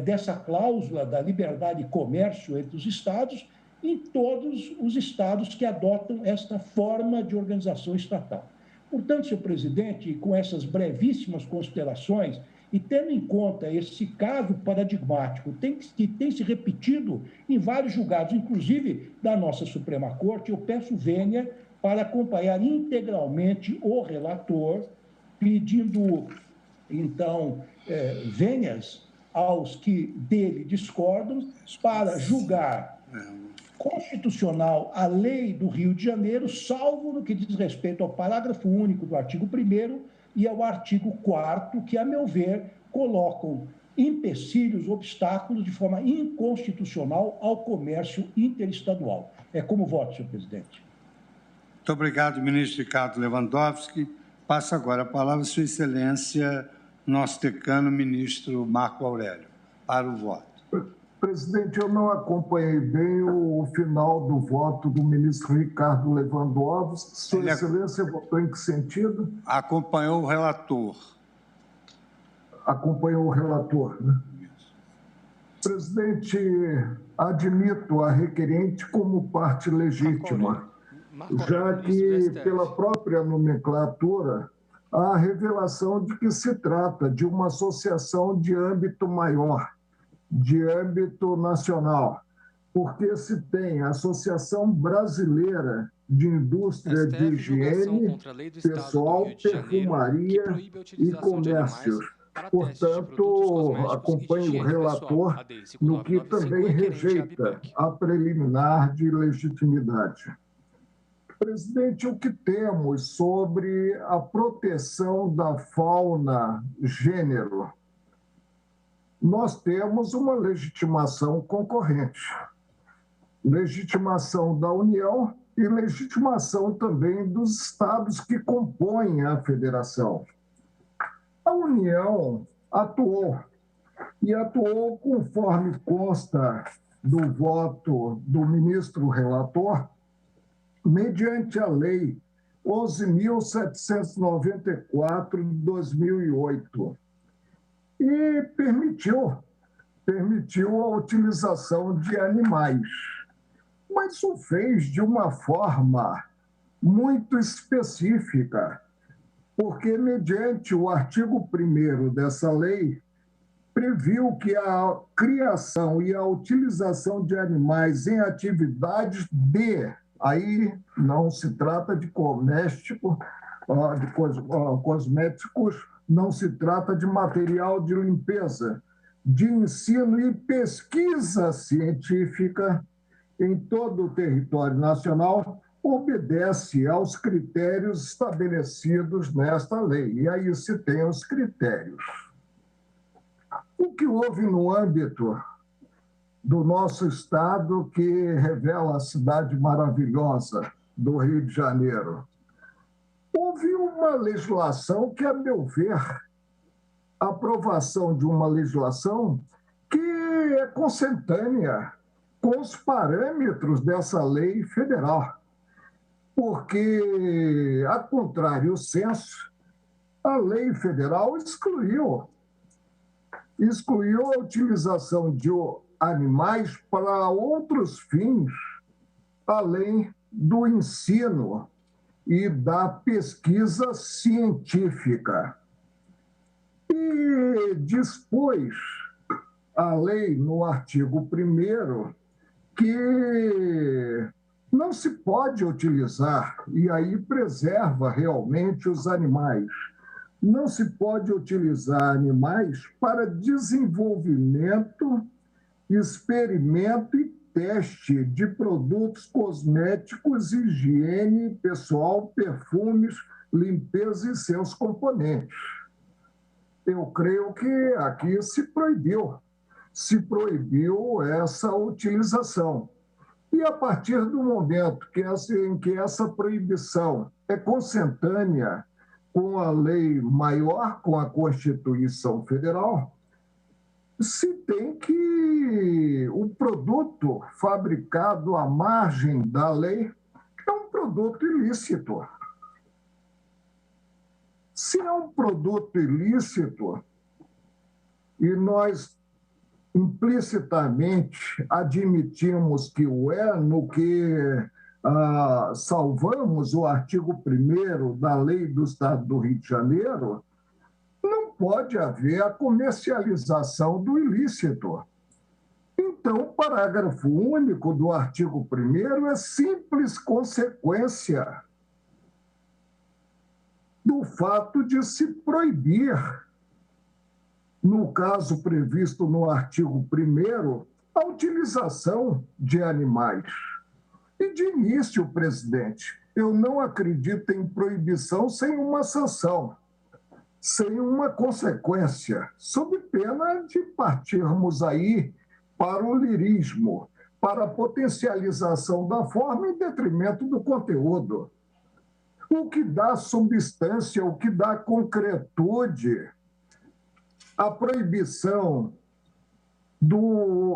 S8: dessa cláusula da liberdade de comércio entre os estados, em todos os estados que adotam esta forma de organização estatal. Portanto, senhor presidente, com essas brevíssimas considerações, e tendo em conta esse caso paradigmático, que tem se repetido em vários julgados, inclusive da nossa Suprema Corte, eu peço vênia para acompanhar integralmente o relator, pedindo, então, vênias aos que dele discordam, para julgar constitucional a lei do Rio de Janeiro, salvo no que diz respeito ao parágrafo único do artigo 1º e ao artigo 4º, que, a meu ver, colocam empecilhos, obstáculos de forma inconstitucional ao comércio interestadual. É como voto, senhor presidente.
S1: Muito obrigado, ministro Ricardo Lewandowski. Passo agora a palavra à sua excelência, nosso decano, ministro Marco Aurélio, para o voto.
S7: Presidente, eu não acompanhei bem o final do voto do ministro Ricardo Lewandowski. Sua excelência votou em que sentido?
S1: Acompanhou o relator.
S7: Acompanhou o relator, né? Presidente, admito a requerente como parte legítima, já que, pela própria nomenclatura, há a revelação de que se trata de uma associação de âmbito maior, de âmbito nacional, porque se tem a Associação Brasileira de Indústria de Higiene, Pessoal, Perfumaria e Comércio. Portanto, acompanho o relator no que também rejeita a preliminar de legitimidade. Presidente, o que temos sobre a proteção da fauna gênero? Nós temos uma legitimação concorrente. Legitimação da União e legitimação também dos estados que compõem a federação. A União atuou, e atuou conforme consta do voto do ministro relator, mediante a Lei 11.794 de 2008, e permitiu a utilização de animais, mas o fez de uma forma muito específica, porque, mediante o artigo 1º dessa lei, previu que a criação e a utilização de animais em atividades aí não se trata de cosméticos, não se trata de material de limpeza, de ensino e pesquisa científica em todo o território nacional, obedece aos critérios estabelecidos nesta lei. E aí se tem os critérios. O que houve no âmbito do nosso estado que revela a cidade maravilhosa do Rio de Janeiro? Houve uma legislação que, a meu ver, a aprovação de uma legislação que é consentânea com os parâmetros dessa lei federal. Porque, a contrário senso, a lei federal excluiu a utilização de animais para outros fins, além do ensino e da pesquisa científica. E dispôs a lei, no artigo 1º, que não se pode utilizar, e aí preserva realmente os animais, não se pode utilizar animais para desenvolvimento, experimento e teste de produtos cosméticos, higiene pessoal, perfumes, limpeza e seus componentes. Eu creio que aqui se proibiu essa utilização. E a partir do momento em que essa proibição é consentânea com a lei maior, com a Constituição Federal, se tem que o produto fabricado à margem da lei é um produto ilícito. Se é um produto ilícito e nós implicitamente admitimos que o é, no que salvamos o artigo 1º da Lei do Estado do Rio de Janeiro, não pode haver a comercialização do ilícito. Então, o parágrafo único do artigo 1º é simples consequência do fato de se proibir, no caso previsto no artigo 1º, a utilização de animais. E, de início, presidente, eu não acredito em proibição sem uma sanção, sem uma consequência, sob pena de partirmos aí para o lirismo, para a potencialização da forma em detrimento do conteúdo. O que dá substância, o que dá concretude, a proibição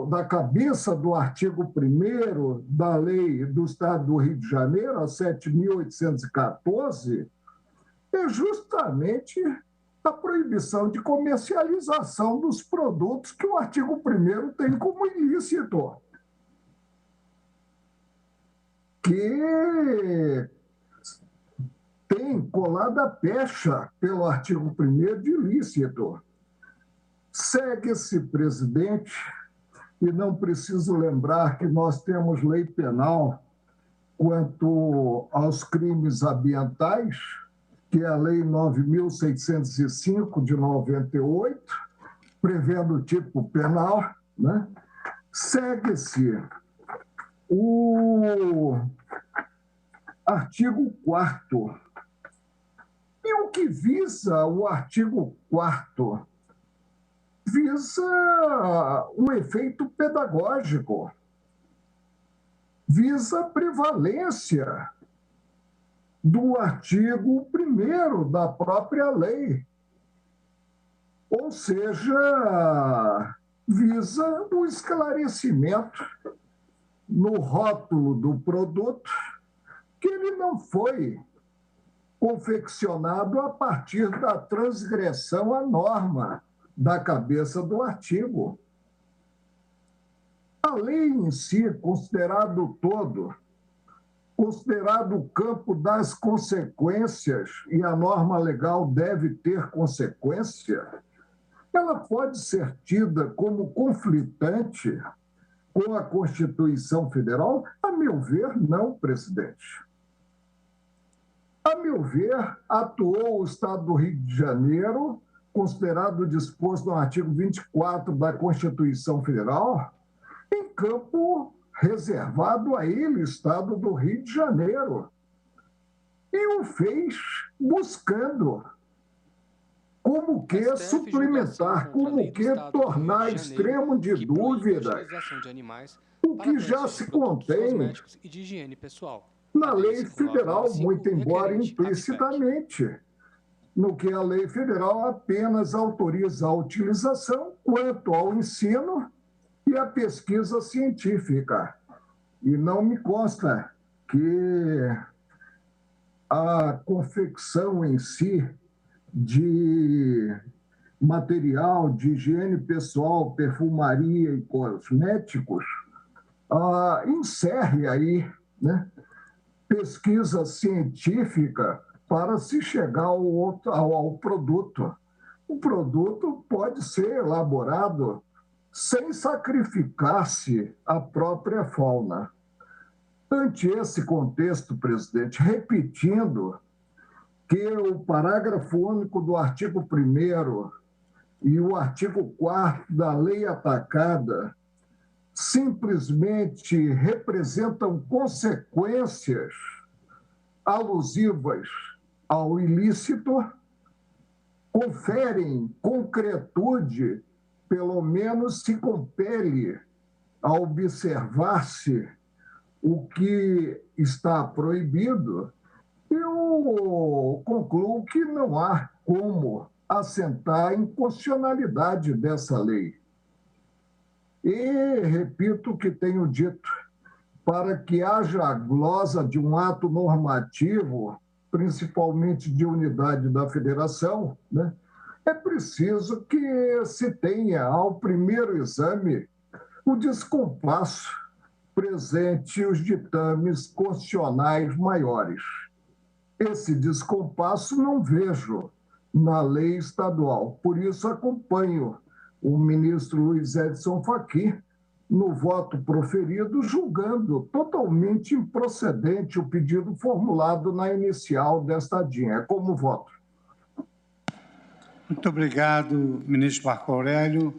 S7: da cabeça do artigo 1º da Lei do Estado do Rio de Janeiro, a 7.814, é justamente a proibição de comercialização dos produtos que o artigo 1º tem como ilícito, que tem colada a pecha pelo artigo 1º de ilícito. Segue-se, presidente, e não preciso lembrar que nós temos lei penal quanto aos crimes ambientais, que é a Lei 9.605, de 98, prevendo o tipo penal, né? Segue-se o artigo 4º. E o que visa o artigo 4º? Visa um efeito pedagógico, visa a prevalência do artigo 1º da própria lei. Ou seja, visa o esclarecimento no rótulo do produto que ele não foi confeccionado a partir da transgressão à norma da cabeça do artigo. A lei em si, considerado o todo, considerado o campo das consequências, e a norma legal deve ter consequência, ela pode ser tida como conflitante com a Constituição Federal? A meu ver, não, presidente. A meu ver, atuou o Estado do Rio de Janeiro, considerado disposto no artigo 24 da Constituição Federal, em campo reservado a ele, Estado do Rio de Janeiro. E o fez buscando como que suplementar, como que tornar extremo de dúvida o que já se contém na lei federal, muito embora implicitamente, no que a lei federal apenas autoriza a utilização quanto ao ensino e à pesquisa científica. E não me consta que a confecção em si de material de higiene pessoal, perfumaria e cosméticos encerre aí, né, pesquisa científica para se chegar ao produto. O produto pode ser elaborado sem sacrificar-se a própria fauna. Ante esse contexto, presidente, repetindo que o parágrafo único do artigo 1º e o artigo 4º da lei atacada simplesmente representam consequências alusivas ao ilícito, conferem concretude, pelo menos se compele a observar-se o que está proibido, eu concluo que não há como assentar a inconstitucionalidade dessa lei. E repito o que tenho dito, para que haja a glosa de um ato normativo, principalmente de unidade da federação, né, é preciso que se tenha, ao primeiro exame, o descompasso presente os ditames constitucionais maiores. Esse descompasso não vejo na lei estadual. Por isso, acompanho o ministro Luiz Edson Fachin no voto proferido, julgando totalmente improcedente o pedido formulado na inicial desta DIN. É como voto.
S1: Muito obrigado, ministro Marco Aurélio.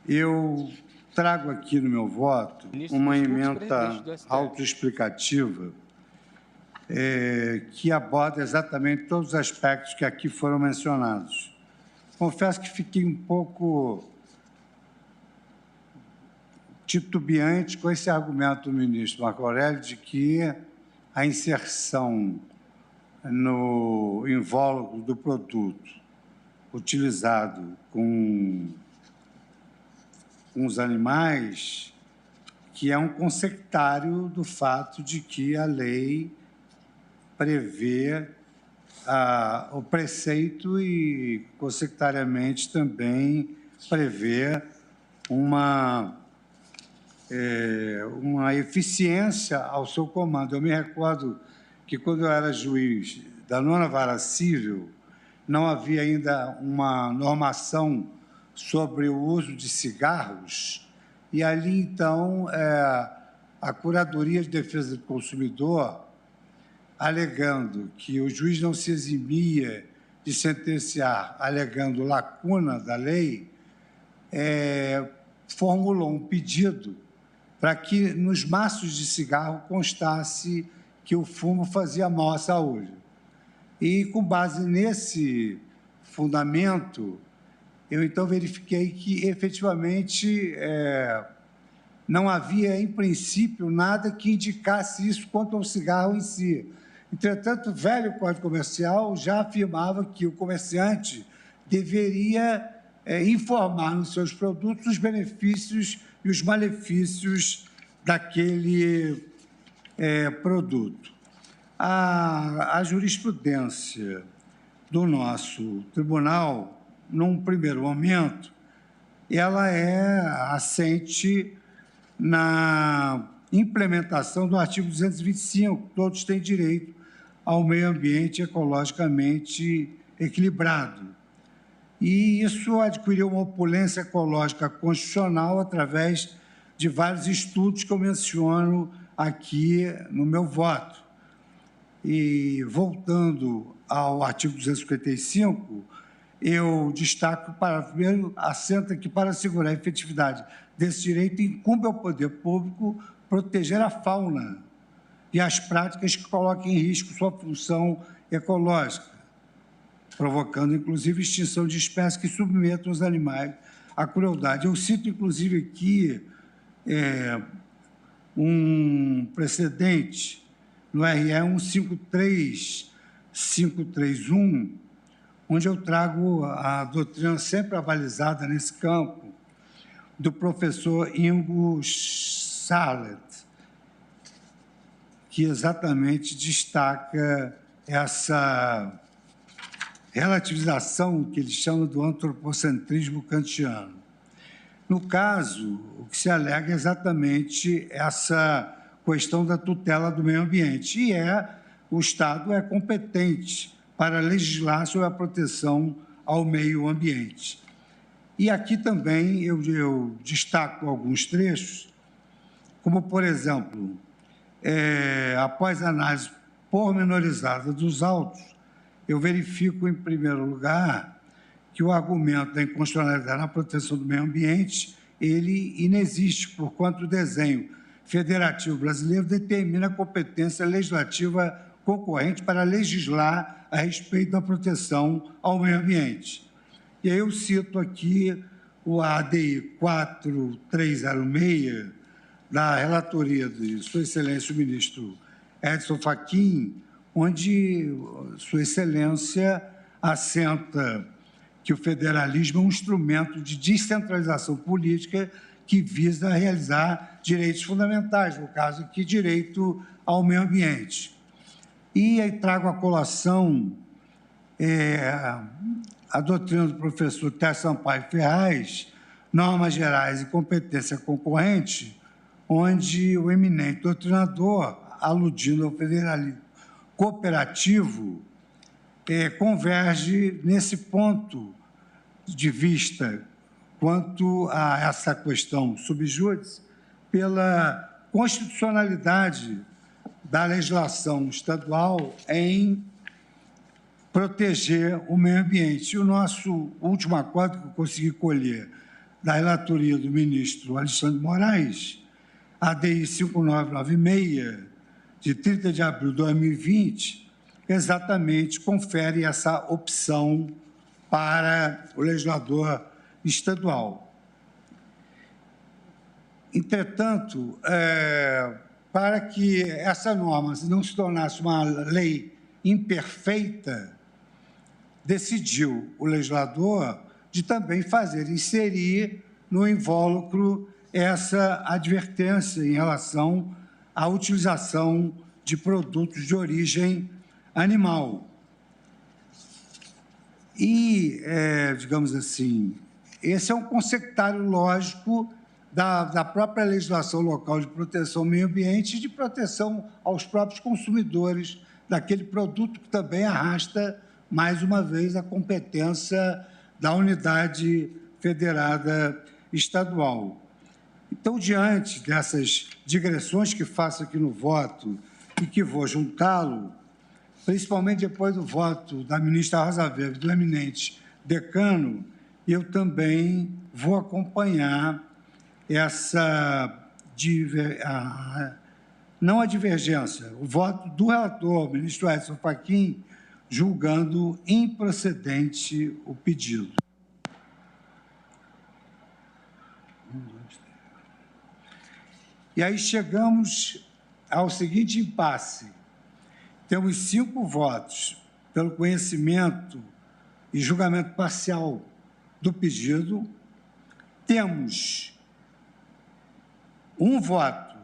S1: Eu trago aqui no meu voto uma emenda autoexplicativa que aborda exatamente todos os aspectos que aqui foram mencionados. Confesso que fiquei um pouco titubeante com esse argumento do ministro Marco Aurélio de que a inserção no invólucro do produto utilizado com os animais, que é um consectário do fato de que a lei prevê o preceito e, consectariamente, também prevê uma eficiência ao seu comando. Eu me recordo que, quando eu era juiz da 9ª Vara Civil, não havia ainda uma normação sobre o uso de cigarros, e ali, então, a Curadoria de Defesa do Consumidor, alegando que o juiz não se eximia de sentenciar, alegando lacuna da lei, formulou um pedido para que nos maços de cigarro constasse que o fumo fazia mal à saúde. E, com base nesse fundamento, eu, então, verifiquei que, efetivamente, não havia, em princípio, nada que indicasse isso quanto ao cigarro em si. Entretanto, o velho Código Comercial já afirmava que o comerciante deveria informar nos seus produtos os benefícios e os malefícios daquele produto. A jurisprudência do nosso tribunal, num primeiro momento, ela é assente na implementação do artigo 225, todos têm direito ao meio ambiente ecologicamente equilibrado. E isso adquiriu uma opulência ecológica constitucional através de vários estudos que eu menciono aqui no meu voto. E, voltando ao artigo 255, eu destaco, primeiro, assenta que, para assegurar a efetividade desse direito, incumbe ao poder público proteger a fauna e as práticas que coloquem em risco sua função ecológica, provocando, inclusive, extinção de espécies que submetam os animais à crueldade. Eu cito, inclusive, aqui um precedente no RE 153531, onde eu trago a doutrina sempre avalizada nesse campo, do professor Ingo Charlotte, que exatamente destaca essa relativização que ele chama do antropocentrismo kantiano. No caso, o que se alega é exatamente essa questão da tutela do meio ambiente, e o Estado é competente para legislar sobre a proteção ao meio ambiente. E aqui também eu destaco alguns trechos, como, por exemplo, após a análise pormenorizada dos autos, eu verifico, em primeiro lugar, que o argumento da inconstitucionalidade na proteção do meio ambiente, ele inexiste, porquanto o desenho federativo brasileiro determina a competência legislativa concorrente para legislar a respeito da proteção ao meio ambiente. E aí eu cito aqui o ADI 4306, da relatoria de Sua Excelência o ministro Edson Fachin, onde Sua Excelência assenta que o federalismo é um instrumento de descentralização política que visa realizar direitos fundamentais, no caso aqui, direito ao meio ambiente. E aí trago à colação a doutrina do professor Tércio Sampaio Ferraz, Normas Gerais e Competência Concorrente, onde o eminente doutrinador, aludindo ao federalismo cooperativo, converge nesse ponto de vista quanto a essa questão subjúdice pela constitucionalidade da legislação estadual em proteger o meio ambiente. E o nosso último acordo que eu consegui colher da relatoria do ministro Alexandre de Moraes, ADI 5996, de 30 de abril de 2020, exatamente confere essa opção para o legislador estadual. Entretanto, para que essa norma não se tornasse uma lei imperfeita, decidiu o legislador de também inserir no invólucro essa advertência em relação à utilização de produtos de origem animal. E, digamos assim, esse é um consectário lógico da própria legislação local de proteção ao meio ambiente e de proteção aos próprios consumidores daquele produto, que também arrasta, mais uma vez, a competência da unidade federada estadual. Então, diante dessas digressões que faço aqui no voto e que vou juntá-lo, principalmente depois do voto da ministra Rosa Weber, do eminente decano, eu também vou acompanhar essa não há divergência. O voto do relator, ministro Edson Fachin, julgando improcedente o pedido. E aí chegamos ao seguinte impasse. Temos 5 votos pelo conhecimento e julgamento parcial do pedido. Temos um voto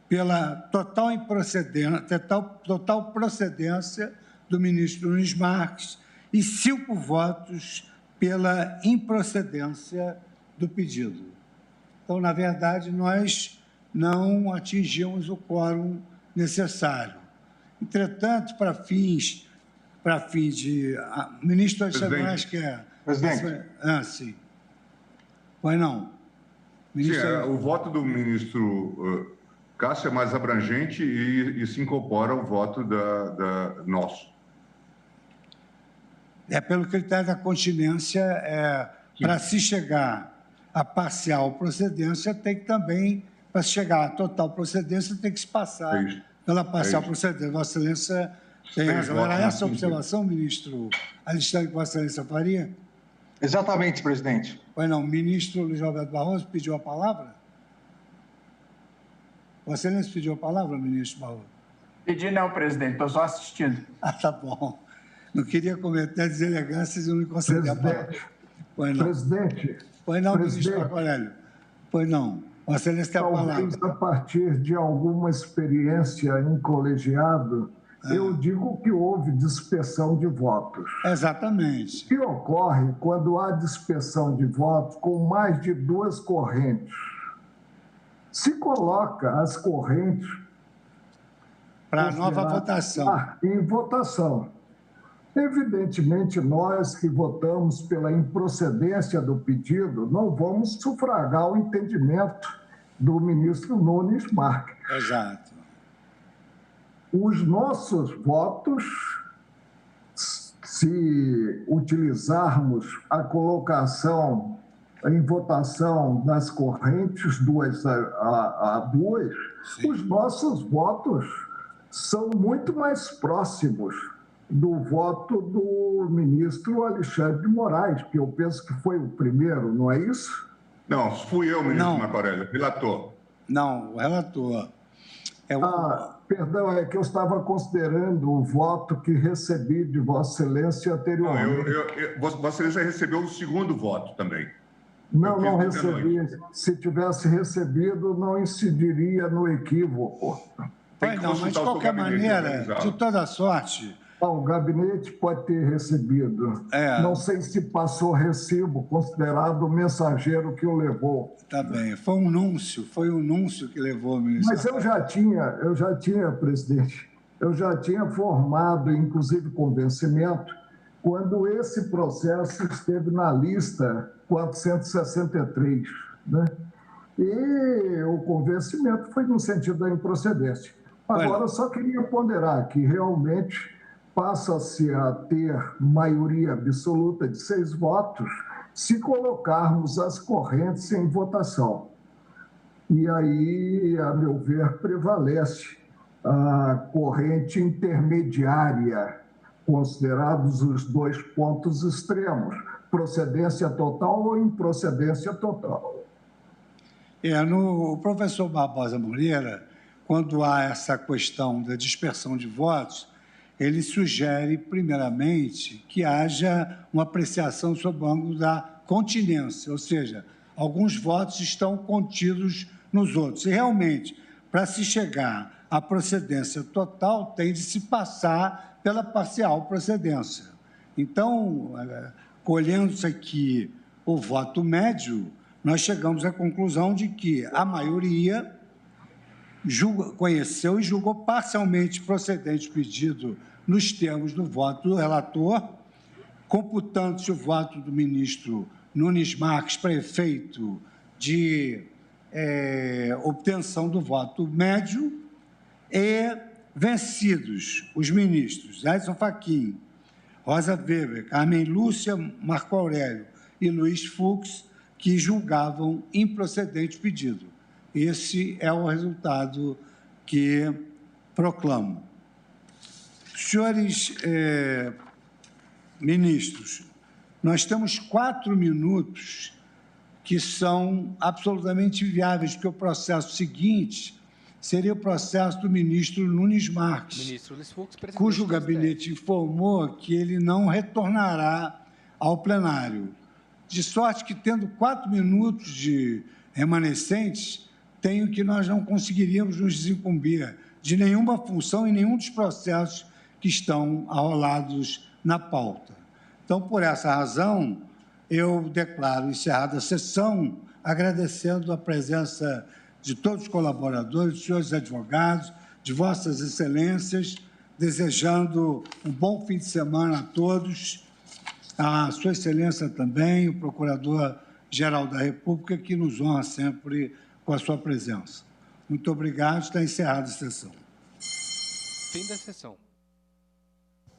S1: pela total procedência do ministro Nunes Marques e 5 votos pela improcedência do pedido. Então, na verdade, nós não atingimos o quórum necessário. Entretanto, para fins de... ministro Alexandre Moraes quer...
S9: Presidente.
S1: Sim. Pois não.
S9: Ministro... Sim, o voto do ministro Cássio é mais abrangente e se incorpora ao voto nosso.
S1: Pelo critério da continência, para se chegar à parcial procedência, tem que também, para chegar à total procedência, tem que se passar pela parcial procedência. Vossa Excelência tem razão. Era essa a observação, ministro Alexandre, que Vossa Excelência faria?
S10: Exatamente, presidente.
S1: Pois não, o ministro Luiz Roberto Barroso pediu a palavra? Vossa Excelência pediu a palavra, ministro Barroso?
S2: Pedi não, presidente, estou só assistindo.
S1: Tá bom. Não queria cometer deselegâncias e não me conceder a palavra. Pois não.
S7: Presidente.
S1: Pois não, ministro Marco Aurélio. Pois não. Vossa Excelência tem a palavra.
S7: Talvez, a partir de alguma experiência em colegiado, eu digo que houve dispersão de votos.
S1: Exatamente.
S7: O que ocorre quando há dispersão de votos com mais de 2 correntes? Se coloca as correntes
S1: para nova votação.
S7: Em votação. Evidentemente, nós que votamos pela improcedência do pedido, não vamos sufragar o entendimento do ministro Nunes Marques.
S1: Exato.
S7: Os nossos votos, se utilizarmos a colocação em votação das correntes 2 a 2, os nossos votos são muito mais próximos do voto do ministro Alexandre de Moraes, que eu penso que foi o primeiro, não é isso?
S9: Não, fui eu, ministro Marco Aurélio, relator.
S1: Não, o relator.
S7: Perdão, é que eu estava considerando o voto que recebi de Vossa Excelência anteriormente.
S9: Vossa Excelência recebeu o segundo voto também.
S7: Não recebi. Se tivesse recebido, não incidiria no equívoco.
S1: Mas de qualquer maneira, de toda sorte...
S7: O gabinete pode ter recebido. Não sei se passou recibo, considerado o mensageiro que o levou.
S1: Tá bem, foi um núncio que levou o ministro.
S7: Mas eu já tinha, presidente, formado, inclusive, convencimento, quando esse processo esteve na lista 463, né? E o convencimento foi no sentido da improcedência. Agora, eu só queria ponderar que realmente passa-se a ter maioria absoluta de 6 votos se colocarmos as correntes em votação. E aí, a meu ver, prevalece a corrente intermediária, considerados os 2 pontos extremos, procedência total ou improcedência total.
S1: O professor Barbosa Moreira, quando há essa questão da dispersão de votos, ele sugere, primeiramente, que haja uma apreciação sob o ângulo da continência, ou seja, alguns votos estão contidos nos outros. E, realmente, para se chegar à procedência total, tem de se passar pela parcial procedência. Então, colhendo-se aqui o voto médio, nós chegamos à conclusão de que a maioria conheceu e julgou parcialmente procedente o pedido nos termos do voto do relator, computando-se o voto do ministro Nunes Marques para efeito de obtenção do voto médio, e vencidos os ministros Edson Fachin, Rosa Weber, Carmen Lúcia, Marco Aurélio e Luiz Fux, que julgavam improcedente o pedido. esse é o resultado que proclamo. Senhores ministros, nós temos 4 minutos que são absolutamente viáveis, porque o processo seguinte seria o processo do ministro Nunes Marques, cujo gabinete informou que ele não retornará ao plenário. De sorte que, tendo 4 minutos de remanescentes, tenho que nós não conseguiríamos nos desincumbir de nenhuma função em nenhum dos processos que estão arrolados na pauta. Então, por essa razão, eu declaro encerrada a sessão, agradecendo a presença de todos os colaboradores, dos senhores advogados, de vossas excelências, desejando um bom fim de semana a todos, a sua excelência também, o Procurador-Geral da República, que nos honra sempre com a sua presença. Muito obrigado, está encerrada a sessão.
S6: Fim da sessão.